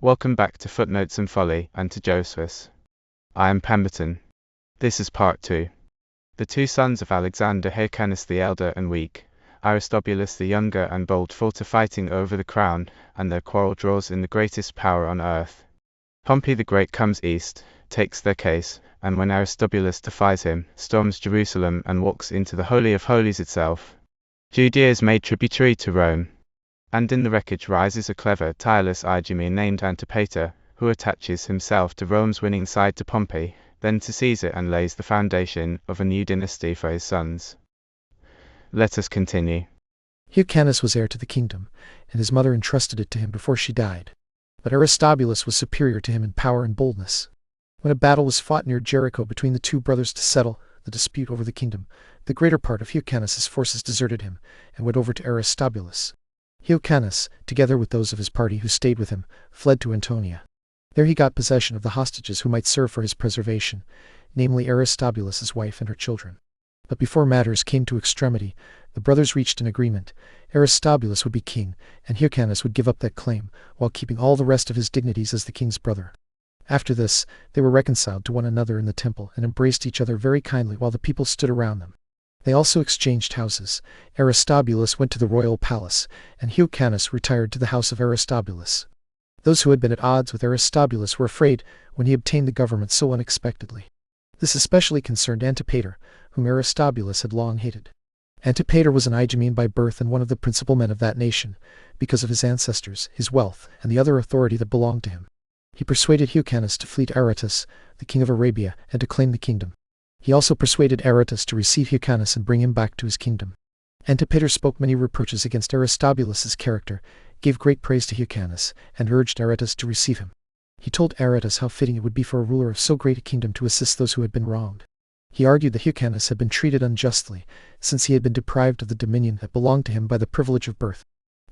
Welcome back to Footnotes Folly and to Josephus. I am Pemberton. This is part 2. The two sons of Alexander, Hyrcanus the elder and weak, Aristobulus the younger and bold, fall to fighting over the crown, and their quarrel draws in the greatest power on earth. Pompey the Great comes east, takes their case, and when Aristobulus defies him, storms Jerusalem and walks into the Holy of Holies itself. Judea is made tributary to Rome. And in the wreckage rises a clever, tireless Idumean named Antipater, who attaches himself to Rome's winning side to Pompey, then to Caesar, and lays the foundation of a new dynasty for his sons. Let us continue. Hyrcanus was heir to the kingdom, and his mother entrusted it to him before she died. But Aristobulus was superior to him in power and boldness. When a battle was fought near Jericho between the two brothers to settle the dispute over the kingdom, the greater part of Hyrcanus's forces deserted him and went over to Aristobulus. Hyrcanus, together with those of his party who stayed with him, fled to Antonia. There he got possession of the hostages who might serve for his preservation, namely Aristobulus's wife and her children. But before matters came to extremity, the brothers reached an agreement. Aristobulus would be king, and Hyrcanus would give up that claim, while keeping all the rest of his dignities as the king's brother. After this, they were reconciled to one another in the temple, and embraced each other very kindly while the people stood around them. They also exchanged houses. Aristobulus went to the royal palace, and Hyrcanus retired to the house of Aristobulus. Those who had been at odds with Aristobulus were afraid when he obtained the government so unexpectedly. This especially concerned Antipater, whom Aristobulus had long hated. Antipater was an Idumean by birth and one of the principal men of that nation, because of his ancestors, his wealth, and the other authority that belonged to him. He persuaded Hyrcanus to flee to Aretas, the king of Arabia, and to claim the kingdom. He also persuaded Aretas to receive Hyrcanus and bring him back to his kingdom. Antipater spoke many reproaches against Aristobulus's character, gave great praise to Hyrcanus, and urged Aretas to receive him. He told Aretas how fitting it would be for a ruler of so great a kingdom to assist those who had been wronged. He argued that Hyrcanus had been treated unjustly, since he had been deprived of the dominion that belonged to him by the privilege of birth.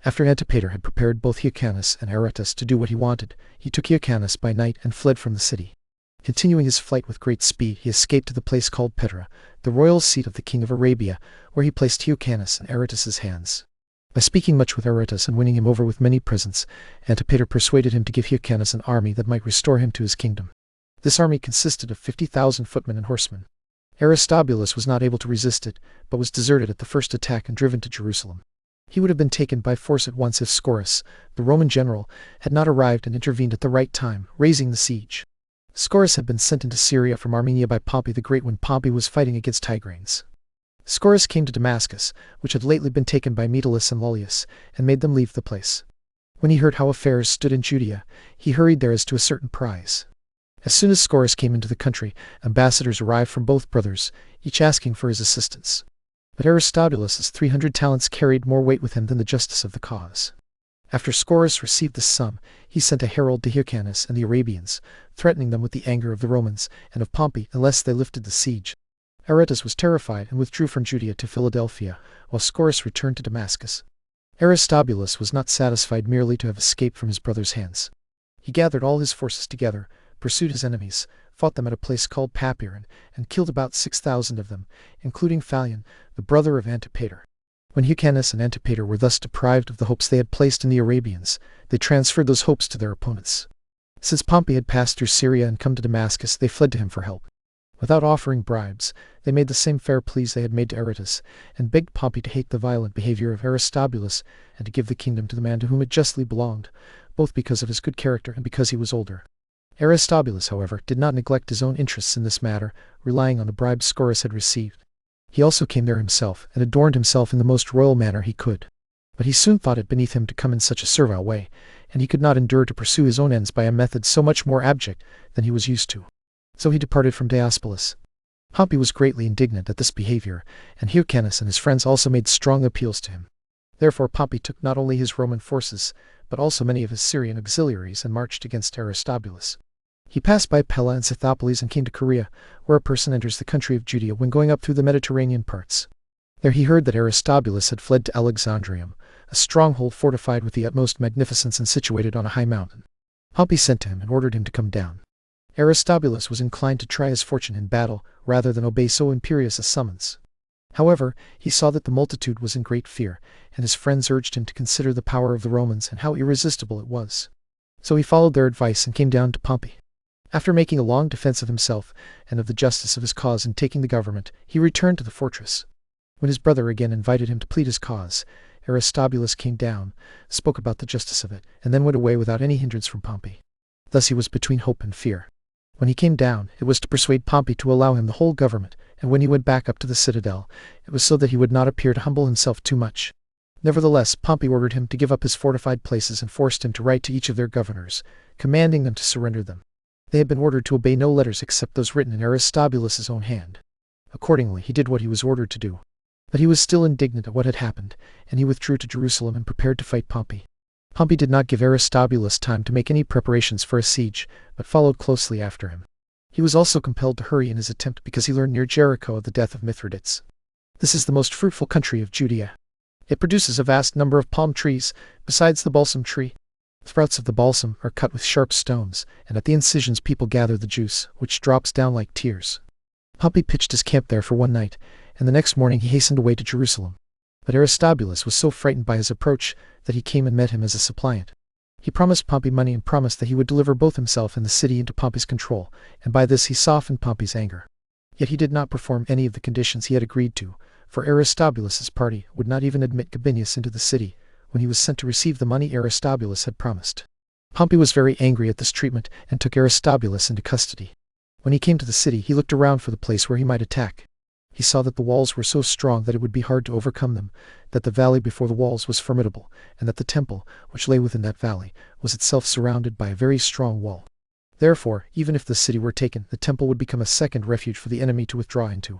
After Antipater had prepared both Hyrcanus and Aretas to do what he wanted, he took Hyrcanus by night and fled from the city. Continuing his flight with great speed, he escaped to the place called Petra, the royal seat of the king of Arabia, where he placed Hyrcanus in Aretas's hands. By speaking much with Aretas and winning him over with many presents, Antipater persuaded him to give Hyrcanus an army that might restore him to his kingdom. This army consisted of 50,000 footmen and horsemen. Aristobulus was not able to resist it, but was deserted at the first attack and driven to Jerusalem. He would have been taken by force at once if Scaurus, the Roman general, had not arrived and intervened at the right time, raising the siege. Scaurus had been sent into Syria from Armenia by Pompey the Great when Pompey was fighting against Tigranes. Scaurus came to Damascus, which had lately been taken by Metellus and Lollius, and made them leave the place. When he heard how affairs stood in Judea, he hurried there as to a certain prize. As soon as Scaurus came into the country, ambassadors arrived from both brothers, each asking for his assistance. But Aristobulus's 300 talents carried more weight with him than the justice of the cause. After Scaurus received this sum, he sent a herald to Hyrcanus and the Arabians, threatening them with the anger of the Romans and of Pompey unless they lifted the siege. Aretas was terrified and withdrew from Judea to Philadelphia, while Scaurus returned to Damascus. Aristobulus was not satisfied merely to have escaped from his brother's hands. He gathered all his forces together, pursued his enemies, fought them at a place called Papyron, and killed about 6,000 of them, including Phasaelus, the brother of Antipater. When Hyrcanus and Antipater were thus deprived of the hopes they had placed in the Arabians, they transferred those hopes to their opponents. Since Pompey had passed through Syria and come to Damascus, they fled to him for help. Without offering bribes, they made the same fair pleas they had made to Aretas, and begged Pompey to hate the violent behavior of Aristobulus and to give the kingdom to the man to whom it justly belonged, both because of his good character and because he was older. Aristobulus, however, did not neglect his own interests in this matter, relying on the bribes Scaurus had received. He also came there himself, and adorned himself in the most royal manner he could. But he soon thought it beneath him to come in such a servile way, and he could not endure to pursue his own ends by a method so much more abject than he was used to. So he departed from Diospolis. Pompey was greatly indignant at this behavior, and Hyrcanus and his friends also made strong appeals to him. Therefore Pompey took not only his Roman forces, but also many of his Syrian auxiliaries and marched against Aristobulus. He passed by Pella and Scythopolis and came to Caria, where a person enters the country of Judea when going up through the Mediterranean parts. There he heard that Aristobulus had fled to Alexandrium, a stronghold fortified with the utmost magnificence and situated on a high mountain. Pompey sent to him and ordered him to come down. Aristobulus was inclined to try his fortune in battle rather than obey so imperious a summons. However, he saw that the multitude was in great fear, and his friends urged him to consider the power of the Romans and how irresistible it was. So he followed their advice and came down to Pompey. After making a long defense of himself and of the justice of his cause in taking the government, he returned to the fortress. When his brother again invited him to plead his cause, Aristobulus came down, spoke about the justice of it, and then went away without any hindrance from Pompey. Thus he was between hope and fear. When he came down, it was to persuade Pompey to allow him the whole government, and when he went back up to the citadel, it was so that he would not appear to humble himself too much. Nevertheless, Pompey ordered him to give up his fortified places and forced him to write to each of their governors, commanding them to surrender them. They had been ordered to obey no letters except those written in Aristobulus's own hand. Accordingly, he did what he was ordered to do. But he was still indignant at what had happened, and he withdrew to Jerusalem and prepared to fight Pompey. Pompey did not give Aristobulus time to make any preparations for a siege, but followed closely after him. He was also compelled to hurry in his attempt because he learned near Jericho of the death of Mithridates. This is the most fruitful country of Judea. It produces a vast number of palm trees, besides the balsam tree. The sprouts of the balsam are cut with sharp stones, and at the incisions people gather the juice, which drops down like tears. Pompey pitched his camp there for one night, and the next morning he hastened away to Jerusalem. But Aristobulus was so frightened by his approach that he came and met him as a suppliant. He promised Pompey money and promised that he would deliver both himself and the city into Pompey's control, and by this he softened Pompey's anger. Yet he did not perform any of the conditions he had agreed to, for Aristobulus's party would not even admit Gabinius into the city, when he was sent to receive the money Aristobulus had promised. Pompey was very angry at this treatment and took Aristobulus into custody. When he came to the city, he looked around for the place where he might attack. He saw that the walls were so strong that it would be hard to overcome them, that the valley before the walls was formidable, and that the temple, which lay within that valley, was itself surrounded by a very strong wall. Therefore, even if the city were taken, the temple would become a second refuge for the enemy to withdraw into.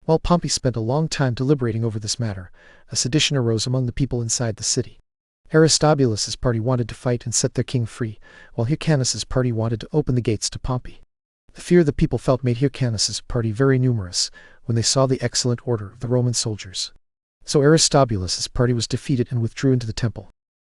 While Pompey spent a long time deliberating over this matter, a sedition arose among the people inside the city. Aristobulus's party wanted to fight and set their king free, while Hyrcanus's party wanted to open the gates to Pompey. The fear the people felt made Hyrcanus's party very numerous, when they saw the excellent order of the Roman soldiers. So Aristobulus's party was defeated and withdrew into the temple.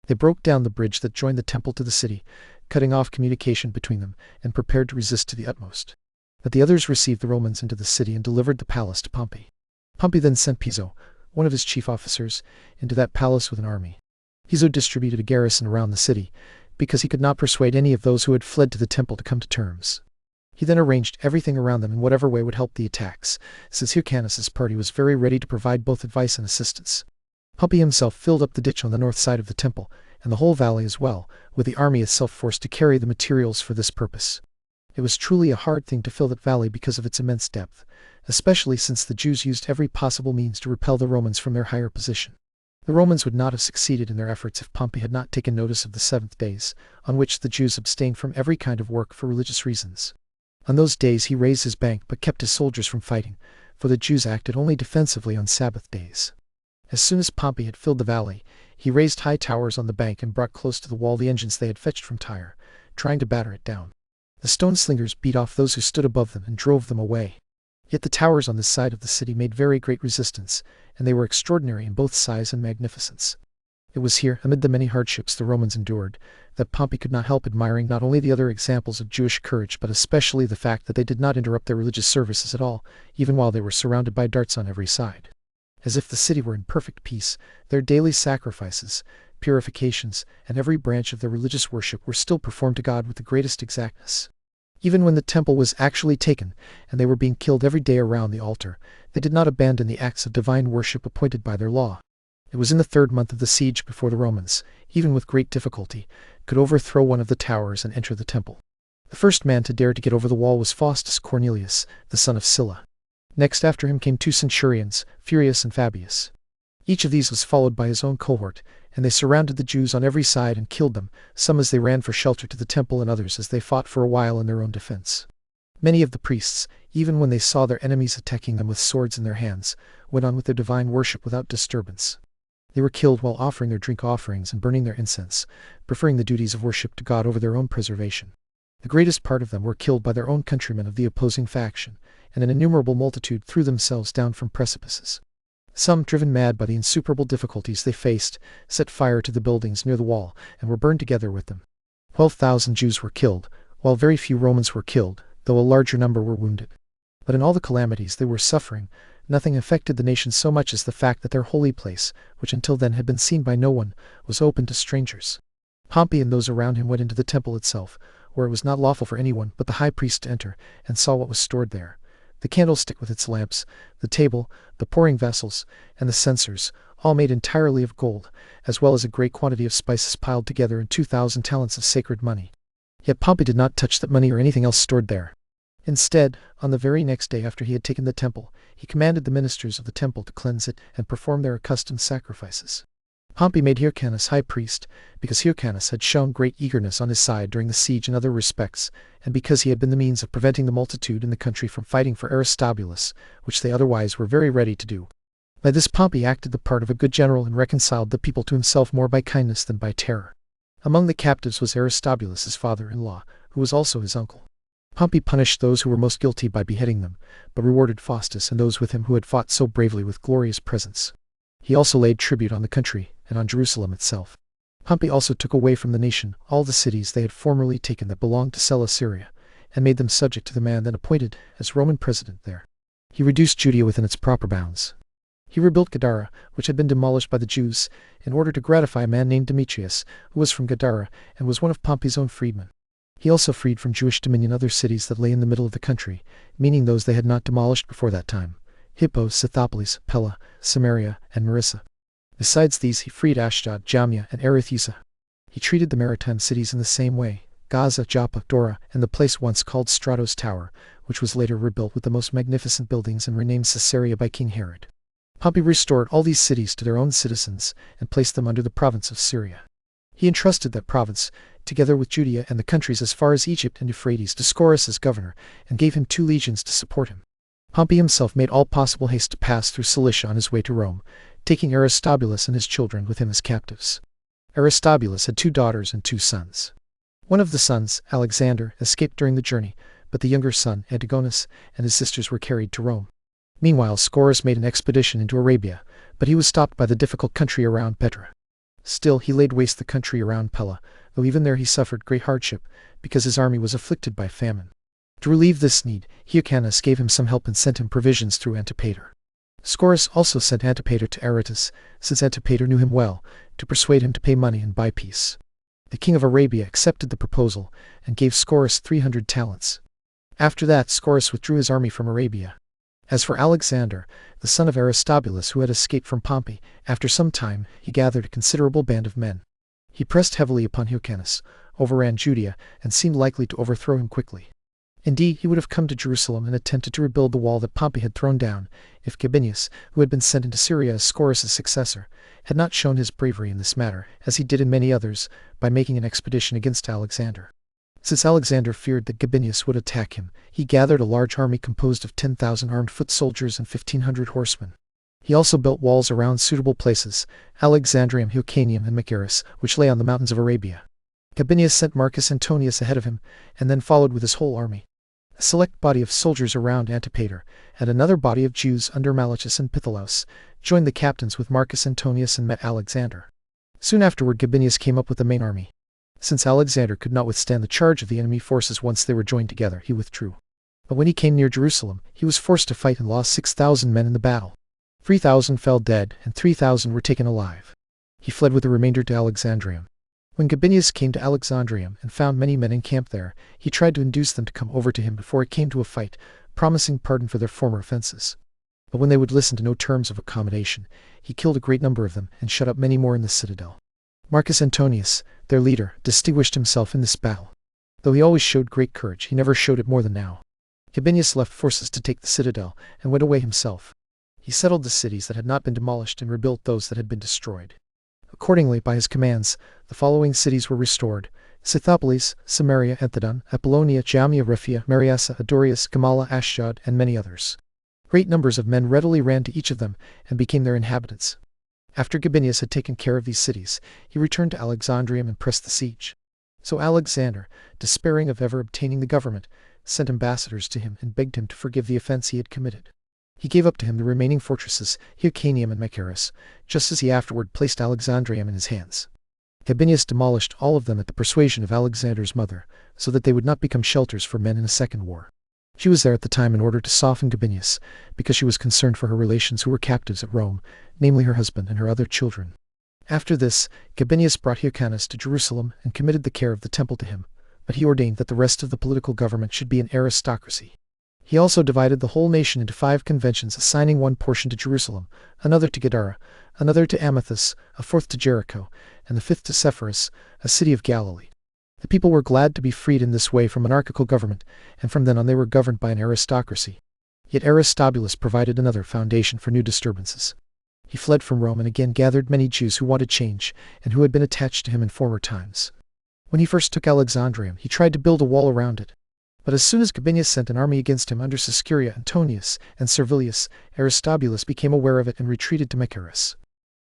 They broke down the bridge that joined the temple to the city, cutting off communication between them, and prepared to resist to the utmost. But the others received the Romans into the city and delivered the palace to Pompey. Pompey then sent Piso, one of his chief officers, into that palace with an army. Piso distributed a garrison around the city, because he could not persuade any of those who had fled to the temple to come to terms. He then arranged everything around them in whatever way would help the attacks, since Hyrcanus's party was very ready to provide both advice and assistance. Pompey himself filled up the ditch on the north side of the temple, and the whole valley as well, with the army itself forced to carry the materials for this purpose. It was truly a hard thing to fill that valley because of its immense depth, especially since the Jews used every possible means to repel the Romans from their higher position. The Romans would not have succeeded in their efforts if Pompey had not taken notice of the 7th days, on which the Jews abstained from every kind of work for religious reasons. On those days he raised his bank but kept his soldiers from fighting, for the Jews acted only defensively on Sabbath days. As soon as Pompey had filled the valley, he raised high towers on the bank and brought close to the wall the engines they had fetched from Tyre, trying to batter it down. The stone slingers beat off those who stood above them and drove them away. Yet the towers on this side of the city made very great resistance, and they were extraordinary in both size and magnificence. It was here, amid the many hardships the Romans endured, that Pompey could not help admiring not only the other examples of Jewish courage, but especially the fact that they did not interrupt their religious services at all, even while they were surrounded by darts on every side. As if the city were in perfect peace, their daily sacrifices, purifications, and every branch of their religious worship were still performed to God with the greatest exactness. Even when the temple was actually taken, and they were being killed every day around the altar, they did not abandon the acts of divine worship appointed by their law. It was in the 3rd month of the siege before the Romans, even with great difficulty, could overthrow one of the towers and enter the temple. The first man to dare to get over the wall was Faustus Cornelius, the son of Sylla. Next after him came 2 centurions, Furius and Fabius. Each of these was followed by his own cohort, and they surrounded the Jews on every side and killed them, some as they ran for shelter to the temple and others as they fought for a while in their own defense. Many of the priests, even when they saw their enemies attacking them with swords in their hands, went on with their divine worship without disturbance. They were killed while offering their drink offerings and burning their incense, preferring the duties of worship to God over their own preservation. The greatest part of them were killed by their own countrymen of the opposing faction, and an innumerable multitude threw themselves down from precipices. Some, driven mad by the insuperable difficulties they faced, set fire to the buildings near the wall and were burned together with them. 12,000 Jews were killed, while very few Romans were killed, though a larger number were wounded. But in all the calamities they were suffering, nothing affected the nation so much as the fact that their holy place, which until then had been seen by no one, was open to strangers. Pompey and those around him went into the temple itself, where it was not lawful for anyone but the high priest to enter, and saw what was stored there: the candlestick with its lamps, the table, the pouring vessels, and the censers, all made entirely of gold, as well as a great quantity of spices piled together in 2,000 talents of sacred money. Yet Pompey did not touch that money or anything else stored there. Instead, on the very next day after he had taken the temple, he commanded the ministers of the temple to cleanse it and perform their accustomed sacrifices. Pompey made Hyrcanus high priest, because Hyrcanus had shown great eagerness on his side during the siege in other respects, and because he had been the means of preventing the multitude in the country from fighting for Aristobulus, which they otherwise were very ready to do. By this Pompey acted the part of a good general and reconciled the people to himself more by kindness than by terror. Among the captives was Aristobulus, his father-in-law, who was also his uncle. Pompey punished those who were most guilty by beheading them, but rewarded Faustus and those with him who had fought so bravely with glorious presents. He also laid tribute on the country and on Jerusalem itself. Pompey also took away from the nation all the cities they had formerly taken that belonged to Celesyria, and made them subject to the man then appointed as Roman president there. He reduced Judea within its proper bounds. He rebuilt Gadara, which had been demolished by the Jews, in order to gratify a man named Demetrius, who was from Gadara, and was one of Pompey's own freedmen. He also freed from Jewish dominion other cities that lay in the middle of the country, meaning those they had not demolished before that time: Hippo, Scythopolis, Pella, Samaria, and Marissa. Besides these he freed Ashdod, Jamnia, and Arethusa. He treated the maritime cities in the same way: Gaza, Joppa, Dora, and the place once called Strato's Tower, which was later rebuilt with the most magnificent buildings and renamed Caesarea by King Herod. Pompey restored all these cities to their own citizens and placed them under the province of Syria. He entrusted that province, together with Judea and the countries as far as Egypt and Euphrates, to Scaurus as governor, and gave him 2 legions to support him. Pompey himself made all possible haste to pass through Cilicia on his way to Rome, taking Aristobulus and his children with him as captives. Aristobulus had 2 daughters and 2 sons. One of the sons, Alexander, escaped during the journey, but the younger son, Antigonus, and his sisters were carried to Rome. Meanwhile Scaurus made an expedition into Arabia, but he was stopped by the difficult country around Petra. Still he laid waste the country around Pella, though even there he suffered great hardship, because his army was afflicted by famine. To relieve this need, Hyrcanus gave him some help and sent him provisions through Antipater. Scaurus also sent Antipater to Aretas, since Antipater knew him well, to persuade him to pay money and buy peace. The king of Arabia accepted the proposal, and gave Scaurus 300 talents. After that Scaurus withdrew his army from Arabia. As for Alexander, the son of Aristobulus, who had escaped from Pompey, after some time he gathered a considerable band of men. He pressed heavily upon Hyrcanus, overran Judea, and seemed likely to overthrow him quickly. Indeed, he would have come to Jerusalem and attempted to rebuild the wall that Pompey had thrown down, if Gabinius, who had been sent into Syria as Scaurus' successor, had not shown his bravery in this matter, as he did in many others, by making an expedition against Alexander. Since Alexander feared that Gabinius would attack him, he gathered a large army composed of 10,000 armed foot soldiers and 1,500 horsemen. He also built walls around suitable places: Alexandrium, Hyrcanium, and Machaerus, which lay on the mountains of Arabia. Gabinius sent Marcus Antonius ahead of him, and then followed with his whole army. A select body of soldiers around Antipater, and another body of Jews under Malchus and Pitholaus, joined the captains with Marcus Antonius and met Alexander. Soon afterward Gabinius came up with the main army. Since Alexander could not withstand the charge of the enemy forces once they were joined together, he withdrew. But when he came near Jerusalem, he was forced to fight and lost 6,000 men in the battle. 3,000 fell dead, and 3,000 were taken alive. He fled with the remainder to Alexandrium. When Gabinius came to Alexandrium and found many men encamped there, he tried to induce them to come over to him before it came to a fight, promising pardon for their former offenses. But when they would listen to no terms of accommodation, he killed a great number of them and shut up many more in the citadel. Marcus Antonius, their leader, distinguished himself in this battle. Though he always showed great courage, he never showed it more than now. Gabinius left forces to take the citadel, and went away himself. He settled the cities that had not been demolished and rebuilt those that had been destroyed. Accordingly, by his commands, the following cities were restored: Scythopolis, Samaria, Anthedon, Apollonia, Jamnia, Rhephia, Mariassa, Adorius, Gamala, Ashdod, and many others. Great numbers of men readily ran to each of them, and became their inhabitants. After Gabinius had taken care of these cities, he returned to Alexandrium and pressed the siege. So Alexander, despairing of ever obtaining the government, sent ambassadors to him and begged him to forgive the offense he had committed. He gave up to him the remaining fortresses, Hyrcanium and Machaerus, just as he afterward placed Alexandrium in his hands. Gabinius demolished all of them at the persuasion of Alexander's mother, so that they would not become shelters for men in a second war. She was there at the time in order to soften Gabinius, because she was concerned for her relations who were captives at Rome, namely her husband and her other children. After this, Gabinius brought Hyrcanus to Jerusalem and committed the care of the temple to him, but he ordained that the rest of the political government should be an aristocracy. He also divided the whole nation into 5 conventions, assigning one portion to Jerusalem, another to Gadara, another to Amathus, a fourth to Jericho, and the 5th to Sepphoris, a city of Galilee. The people were glad to be freed in this way from monarchical government, and from then on they were governed by an aristocracy. Yet Aristobulus provided another foundation for new disturbances. He fled from Rome and again gathered many Jews who wanted change, and who had been attached to him in former times. When he first took Alexandrium, he tried to build a wall around it. But as soon as Gabinius sent an army against him under Siscuria, Antonius, and Servilius, Aristobulus became aware of it and retreated to Machaerus.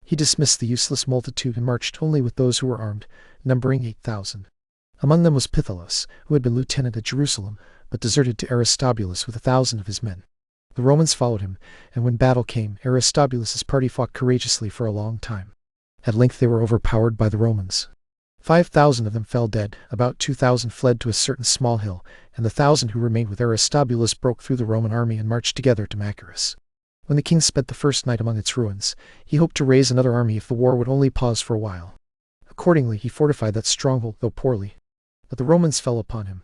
He dismissed the useless multitude and marched only with those who were armed, numbering 8,000. Among them was Phasaelus, who had been lieutenant at Jerusalem, but deserted to Aristobulus with 1,000 of his men. The Romans followed him, and when battle came, Aristobulus's party fought courageously for a long time. At length they were overpowered by the Romans. 5,000 of them fell dead, about 2,000 fled to a certain small hill, and the 1,000 who remained with Aristobulus broke through the Roman army and marched together to Machaerus. When the king spent the first night among its ruins, he hoped to raise another army if the war would only pause for a while. Accordingly, he fortified that stronghold, though poorly. But the Romans fell upon him.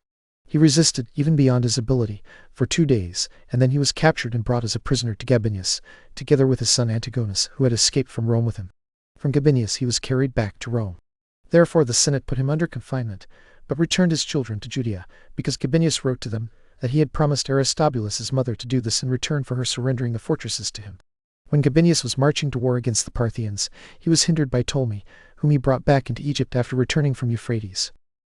He resisted, even beyond his ability, for 2 days, and then he was captured and brought as a prisoner to Gabinius, together with his son Antigonus, who had escaped from Rome with him. From Gabinius he was carried back to Rome. Therefore the Senate put him under confinement, but returned his children to Judea, because Gabinius wrote to them that he had promised Aristobulus his mother to do this in return for her surrendering the fortresses to him. When Gabinius was marching to war against the Parthians, he was hindered by Ptolemy, whom he brought back into Egypt after returning from Euphrates.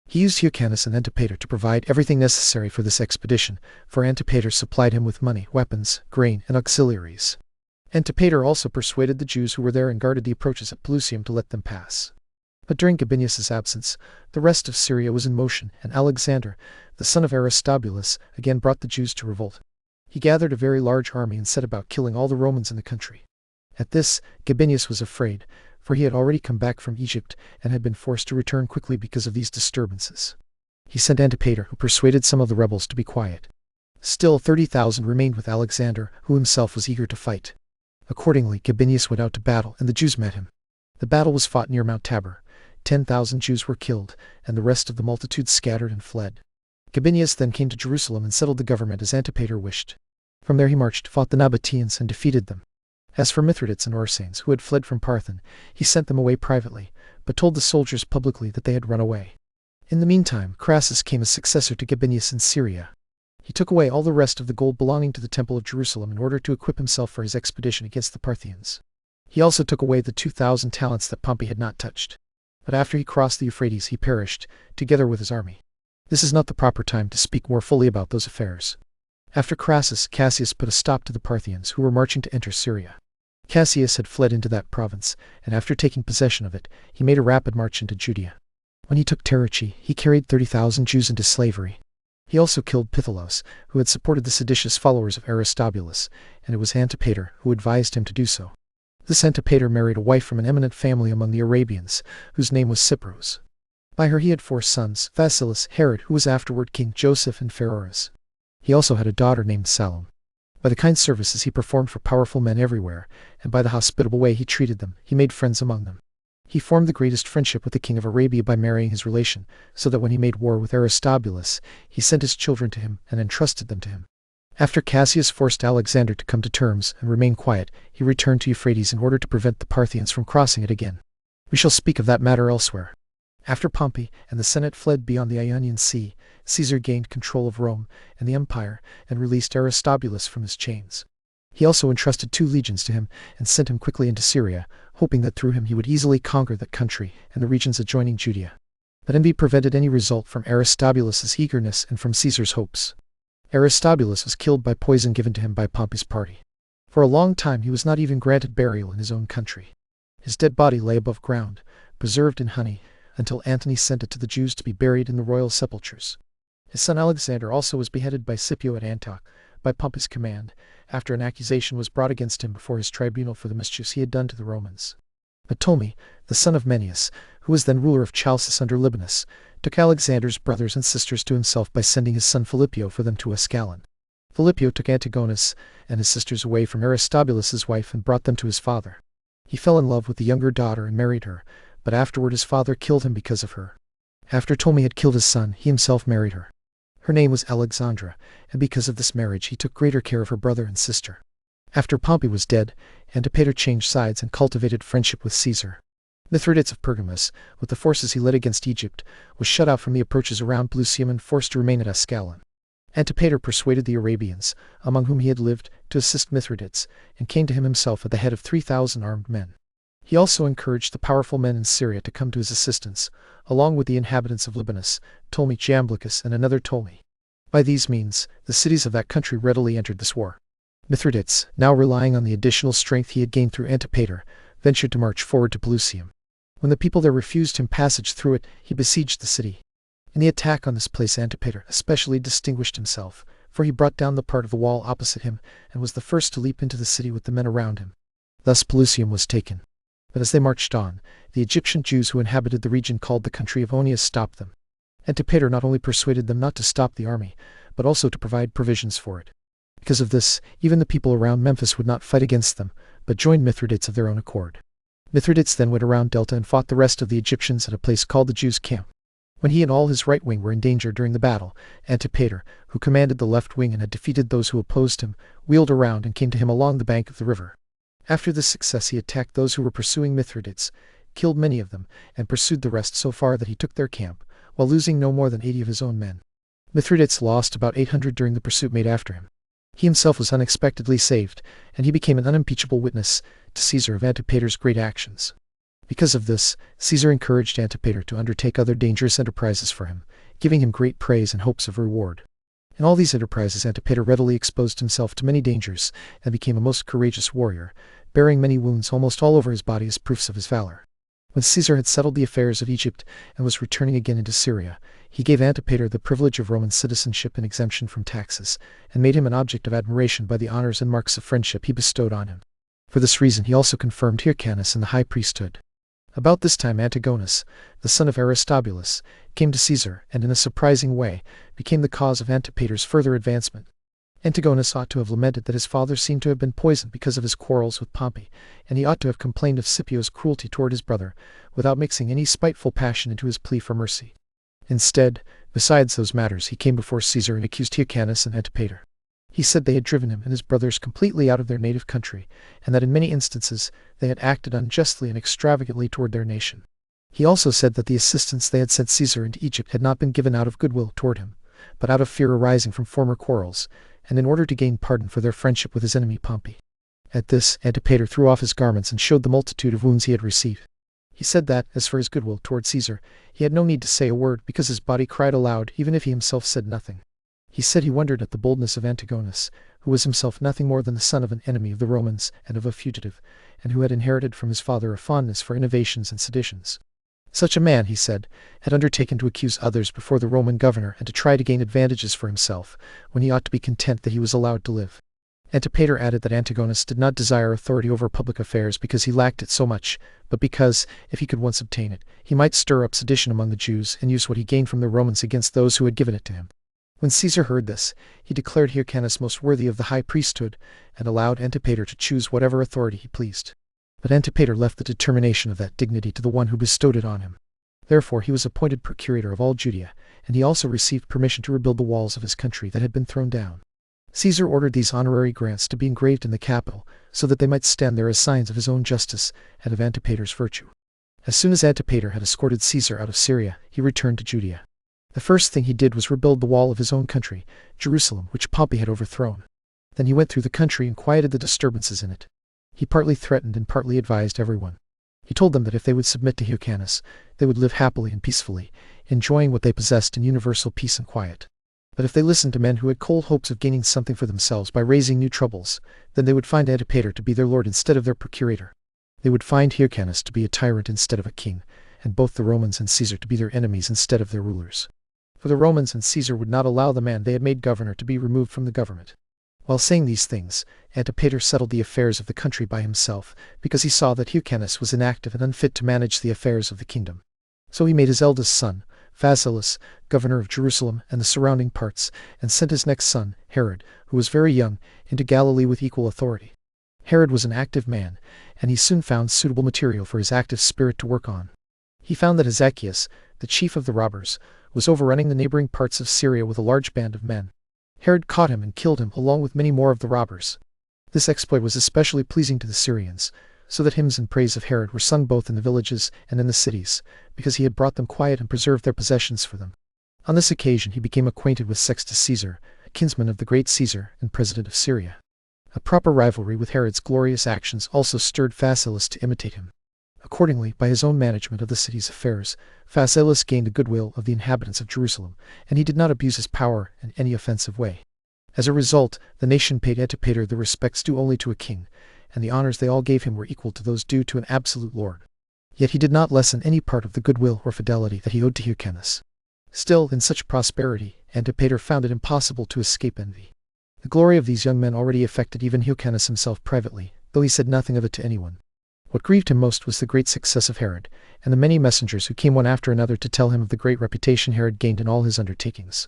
He used Hyrcanus and Antipater to provide everything necessary for this expedition, for Antipater supplied him with money, weapons, grain, and auxiliaries. Antipater also persuaded the Jews who were there and guarded the approaches at Pelusium to let them pass. But during Gabinius's absence, the rest of Syria was in motion, and Alexander, the son of Aristobulus, again brought the Jews to revolt. He gathered a very large army and set about killing all the Romans in the country. At this, Gabinius was afraid, for he had already come back from Egypt and had been forced to return quickly because of these disturbances. He sent Antipater, who persuaded some of the rebels to be quiet. Still 30,000 remained with Alexander, who himself was eager to fight. Accordingly, Gabinius went out to battle, and the Jews met him. The battle was fought near Mount Tabor. 10,000 Jews were killed, and the rest of the multitude scattered and fled. Gabinius then came to Jerusalem and settled the government as Antipater wished. From there he marched, fought the Nabateans, and defeated them. As for Mithridates and Orsanes, who had fled from Parthon, he sent them away privately, but told the soldiers publicly that they had run away. In the meantime, Crassus came as successor to Gabinius in Syria. He took away all the rest of the gold belonging to the temple of Jerusalem in order to equip himself for his expedition against the Parthians. He also took away the 2,000 talents that Pompey had not touched. But after he crossed the Euphrates he perished, together with his army. This is not the proper time to speak more fully about those affairs. After Crassus, Cassius put a stop to the Parthians, who were marching to enter Syria. Cassius had fled into that province, and after taking possession of it, he made a rapid march into Judea. When he took Taricheae, he carried 30,000 Jews into slavery. He also killed Phasaelus, who had supported the seditious followers of Aristobulus, and it was Antipater who advised him to do so. This Antipater married a wife from an eminent family among the Arabians, whose name was Cypros. By her he had 4 sons, Phasaelus, Herod, who was afterward king, Joseph, and Pheroras. He also had a daughter named Salome. By the kind services he performed for powerful men everywhere, and by the hospitable way he treated them, he made friends among them. He formed the greatest friendship with the king of Arabia by marrying his relation, so that when he made war with Aristobulus, he sent his children to him and entrusted them to him. After Cassius forced Alexander to come to terms and remain quiet, he returned to Euphrates in order to prevent the Parthians from crossing it again. We shall speak of that matter elsewhere. After Pompey and the Senate fled beyond the Ionian Sea, Caesar gained control of Rome and the empire and released Aristobulus from his chains. He also entrusted 2 legions to him and sent him quickly into Syria, hoping that through him he would easily conquer that country and the regions adjoining Judea. But envy prevented any result from Aristobulus's eagerness and from Caesar's hopes. Aristobulus was killed by poison given to him by Pompey's party. For a long time he was not even granted burial in his own country. His dead body lay above ground, preserved in honey, until Antony sent it to the Jews to be buried in the royal sepulchres. His son Alexander also was beheaded by Scipio at Antioch, by Pompey's command, after an accusation was brought against him before his tribunal for the mischiefs he had done to the Romans. But Ptolemy, the son of Menneus, who was then ruler of Chalcis under Libanus, took Alexander's brothers and sisters to himself by sending his son Philippio for them to Ascalon. Philippio took Antigonus and his sisters away from Aristobulus's wife and brought them to his father. He fell in love with the younger daughter and married her, but afterward his father killed him because of her. After Ptolemy had killed his son, he himself married her. Her name was Alexandra, and because of this marriage he took greater care of her brother and sister. After Pompey was dead, Antipater changed sides and cultivated friendship with Caesar. Mithridates of Pergamus, with the forces he led against Egypt, was shut out from the approaches around Pelusium and forced to remain at Ascalon. Antipater persuaded the Arabians, among whom he had lived, to assist Mithridates, and came to him himself at the head of 3,000 armed men. He also encouraged the powerful men in Syria to come to his assistance, along with the inhabitants of Libanus, Ptolemy Jamblichus and another Ptolemy. By these means, the cities of that country readily entered this war. Mithridates, now relying on the additional strength he had gained through Antipater, ventured to march forward to Pelusium. When the people there refused him passage through it, he besieged the city. In the attack on this place Antipater especially distinguished himself, for he brought down the part of the wall opposite him, and was the first to leap into the city with the men around him. Thus Pelusium was taken. But as they marched on, the Egyptian Jews who inhabited the region called the country of Onius stopped them. Antipater not only persuaded them not to stop the army, but also to provide provisions for it. Because of this, even the people around Memphis would not fight against them, but joined Mithridates of their own accord. Mithridates then went around Delta and fought the rest of the Egyptians at a place called the Jews' Camp. When he and all his right wing were in danger during the battle, Antipater, who commanded the left wing and had defeated those who opposed him, wheeled around and came to him along the bank of the river. After this success he attacked those who were pursuing Mithridates, killed many of them, and pursued the rest so far that he took their camp, while losing no more than 80 of his own men. Mithridates lost about 800 during the pursuit made after him. He himself was unexpectedly saved, and he became an unimpeachable witness to Caesar of Antipater's great actions. Because of this, Caesar encouraged Antipater to undertake other dangerous enterprises for him, giving him great praise and hopes of reward. In all these enterprises Antipater readily exposed himself to many dangers, and became a most courageous warrior, bearing many wounds almost all over his body as proofs of his valor. When Caesar had settled the affairs of Egypt and was returning again into Syria, he gave Antipater the privilege of Roman citizenship and exemption from taxes, and made him an object of admiration by the honors and marks of friendship he bestowed on him. For this reason he also confirmed Hyrcanus in the high priesthood. About this time Antigonus, the son of Aristobulus, came to Caesar, and in a surprising way became the cause of Antipater's further advancement. Antigonus ought to have lamented that his father seemed to have been poisoned because of his quarrels with Pompey, and he ought to have complained of Scipio's cruelty toward his brother, without mixing any spiteful passion into his plea for mercy. Instead, besides those matters, he came before Caesar and accused Hyrcanus and Antipater. He said they had driven him and his brothers completely out of their native country, and that in many instances they had acted unjustly and extravagantly toward their nation. He also said that the assistance they had sent Caesar into Egypt had not been given out of goodwill toward him, but out of fear arising from former quarrels, and in order to gain pardon for their friendship with his enemy Pompey. At this, Antipater threw off his garments and showed the multitude of wounds he had received. He said that, as for his goodwill toward Caesar, he had no need to say a word, because his body cried aloud even if he himself said nothing. He said he wondered at the boldness of Antigonus, who was himself nothing more than the son of an enemy of the Romans and of a fugitive, and who had inherited from his father a fondness for innovations and seditions. Such a man, he said, had undertaken to accuse others before the Roman governor and to try to gain advantages for himself, when he ought to be content that he was allowed to live. Antipater added that Antigonus did not desire authority over public affairs because he lacked it so much, but because, if he could once obtain it, he might stir up sedition among the Jews and use what he gained from the Romans against those who had given it to him. When Caesar heard this, he declared Hyrcanus most worthy of the high priesthood, and allowed Antipater to choose whatever authority he pleased. But Antipater left the determination of that dignity to the one who bestowed it on him. Therefore he was appointed Procurator of all Judea, and he also received permission to rebuild the walls of his country that had been thrown down. Caesar ordered these honorary grants to be engraved in the Capitol, so that they might stand there as signs of his own justice and of Antipater's virtue. As soon as Antipater had escorted Caesar out of Syria, he returned to Judea. The first thing he did was rebuild the wall of his own country, Jerusalem, which Pompey had overthrown. Then he went through the country and quieted the disturbances in it. He partly threatened and partly advised everyone. He told them that if they would submit to Hyrcanus, they would live happily and peacefully, enjoying what they possessed in universal peace and quiet. But if they listened to men who had cold hopes of gaining something for themselves by raising new troubles, then they would find Antipater to be their lord instead of their procurator. They would find Hyrcanus to be a tyrant instead of a king, and both the Romans and Caesar to be their enemies instead of their rulers. For the Romans and Caesar would not allow the man they had made governor to be removed from the government. While saying these things, Antipater settled the affairs of the country by himself, because he saw that Hyrcanus was inactive and unfit to manage the affairs of the kingdom. So he made his eldest son, Phasaelus, governor of Jerusalem and the surrounding parts, and sent his next son, Herod, who was very young, into Galilee with equal authority. Herod was an active man, and he soon found suitable material for his active spirit to work on. He found that Zacchaeus, the chief of the robbers, was overrunning the neighboring parts of Syria with a large band of men. Herod caught him and killed him along with many more of the robbers. This exploit was especially pleasing to the Syrians, so that hymns in praise of Herod were sung both in the villages and in the cities, because he had brought them quiet and preserved their possessions for them. On this occasion he became acquainted with Sextus Caesar, a kinsman of the great Caesar and president of Syria. A proper rivalry with Herod's glorious actions also stirred Phasaelus to imitate him. Accordingly, by his own management of the city's affairs, Phasaelus gained the goodwill of the inhabitants of Jerusalem, and he did not abuse his power in any offensive way. As a result, the nation paid Antipater the respects due only to a king, and the honors they all gave him were equal to those due to an absolute lord. Yet he did not lessen any part of the goodwill or fidelity that he owed to Hyrcanus. Still, in such prosperity, Antipater found it impossible to escape envy. The glory of these young men already affected even Hyrcanus himself privately, though he said nothing of it to anyone. What grieved him most was the great success of Herod, and the many messengers who came one after another to tell him of the great reputation Herod gained in all his undertakings.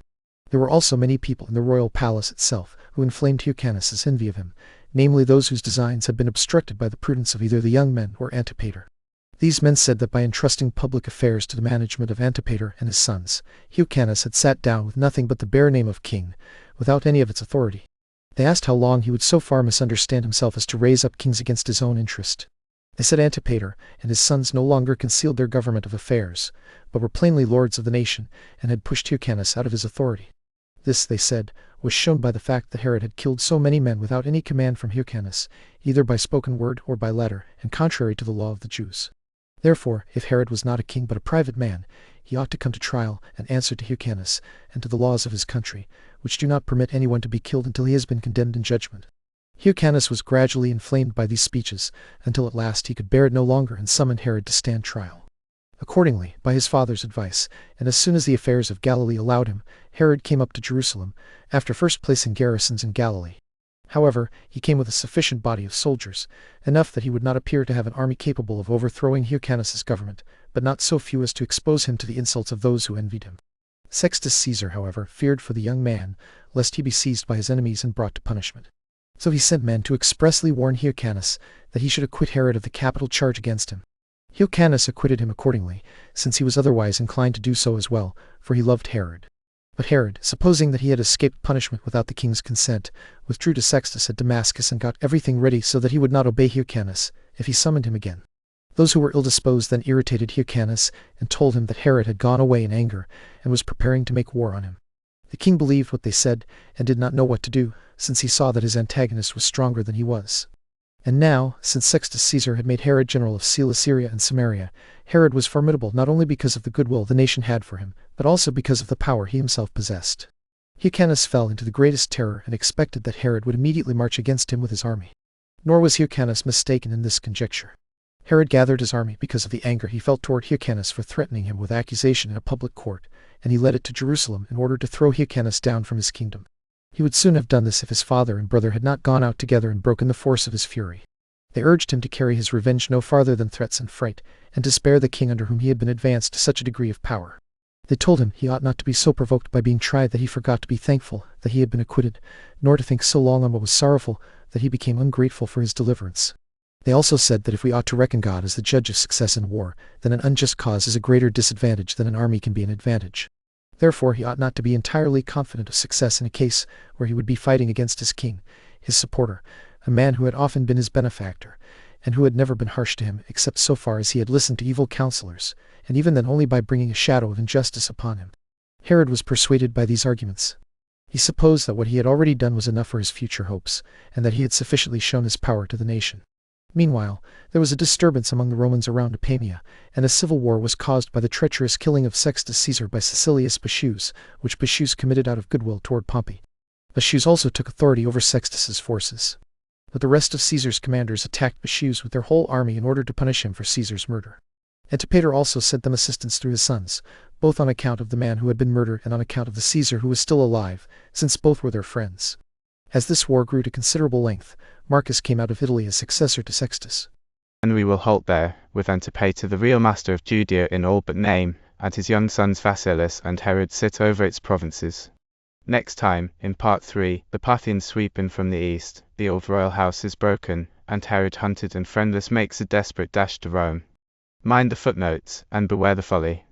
There were also many people in the royal palace itself who inflamed Hyrcanus's envy of him, namely those whose designs had been obstructed by the prudence of either the young men or Antipater. These men said that by entrusting public affairs to the management of Antipater and his sons, Hyrcanus had sat down with nothing but the bare name of king, without any of its authority. They asked how long he would so far misunderstand himself as to raise up kings against his own interest. They said Antipater and his sons no longer concealed their government of affairs, but were plainly lords of the nation, and had pushed Hyrcanus out of his authority. This, they said, was shown by the fact that Herod had killed so many men without any command from Hyrcanus, either by spoken word or by letter, and contrary to the law of the Jews. Therefore, if Herod was not a king but a private man, he ought to come to trial and answer to Hyrcanus and to the laws of his country, which do not permit anyone to be killed until he has been condemned in judgment. Hyrcanus was gradually inflamed by these speeches, until at last he could bear it no longer and summoned Herod to stand trial. Accordingly, by his father's advice, and as soon as the affairs of Galilee allowed him, Herod came up to Jerusalem, after first placing garrisons in Galilee. However, he came with a sufficient body of soldiers, enough that he would not appear to have an army capable of overthrowing Hyrcanus's government, but not so few as to expose him to the insults of those who envied him. Sextus Caesar, however, feared for the young man, lest he be seized by his enemies and brought to punishment. So he sent men to expressly warn Hyrcanus that he should acquit Herod of the capital charge against him. Hyrcanus acquitted him accordingly, since he was otherwise inclined to do so as well, for he loved Herod. But Herod, supposing that he had escaped punishment without the king's consent, withdrew to Sextus at Damascus and got everything ready so that he would not obey Hyrcanus, if he summoned him again. Those who were ill-disposed then irritated Hyrcanus, and told him that Herod had gone away in anger, and was preparing to make war on him. The king believed what they said, and did not know what to do, since he saw that his antagonist was stronger than he was. And now, since Sextus Caesar had made Herod general of Cilicia and Samaria, Herod was formidable not only because of the goodwill the nation had for him, but also because of the power he himself possessed. Hyrcanus fell into the greatest terror and expected that Herod would immediately march against him with his army. Nor was Hyrcanus mistaken in this conjecture. Herod gathered his army because of the anger he felt toward Hyrcanus for threatening him with accusation in a public court, and he led it to Jerusalem in order to throw Hyrcanus down from his kingdom. He would soon have done this if his father and brother had not gone out together and broken the force of his fury. They urged him to carry his revenge no farther than threats and fright, and to spare the king under whom he had been advanced to such a degree of power. They told him he ought not to be so provoked by being tried that he forgot to be thankful that he had been acquitted, nor to think so long on what was sorrowful that he became ungrateful for his deliverance. They also said that if we ought to reckon God as the judge of success in war, then an unjust cause is a greater disadvantage than an army can be an advantage. Therefore he ought not to be entirely confident of success in a case where he would be fighting against his king, his supporter, a man who had often been his benefactor, and who had never been harsh to him except so far as he had listened to evil counselors, and even then only by bringing a shadow of injustice upon him. Herod was persuaded by these arguments. He supposed that what he had already done was enough for his future hopes, and that he had sufficiently shown his power to the nation. Meanwhile, there was a disturbance among the Romans around Apamia, and a civil war was caused by the treacherous killing of Sextus Caesar by Caecilius Bacchus, which Bacchus committed out of goodwill toward Pompey. Bacchus also took authority over Sextus's forces. But the rest of Caesar's commanders attacked Bacchus with their whole army in order to punish him for Caesar's murder. Antipater also sent them assistance through his sons, both on account of the man who had been murdered and on account of the Caesar who was still alive, since both were their friends. As this war grew to considerable length, Marcus came out of Italy as successor to Sextus. And we will halt there, with Antipater the real master of Judea in all but name, and his young sons Phasaelus and Herod sit over its provinces. Next time, in Part 3, the Parthians sweep in from the east, the old royal house is broken, and Herod hunted and friendless makes a desperate dash to Rome. Mind the footnotes, and beware the folly.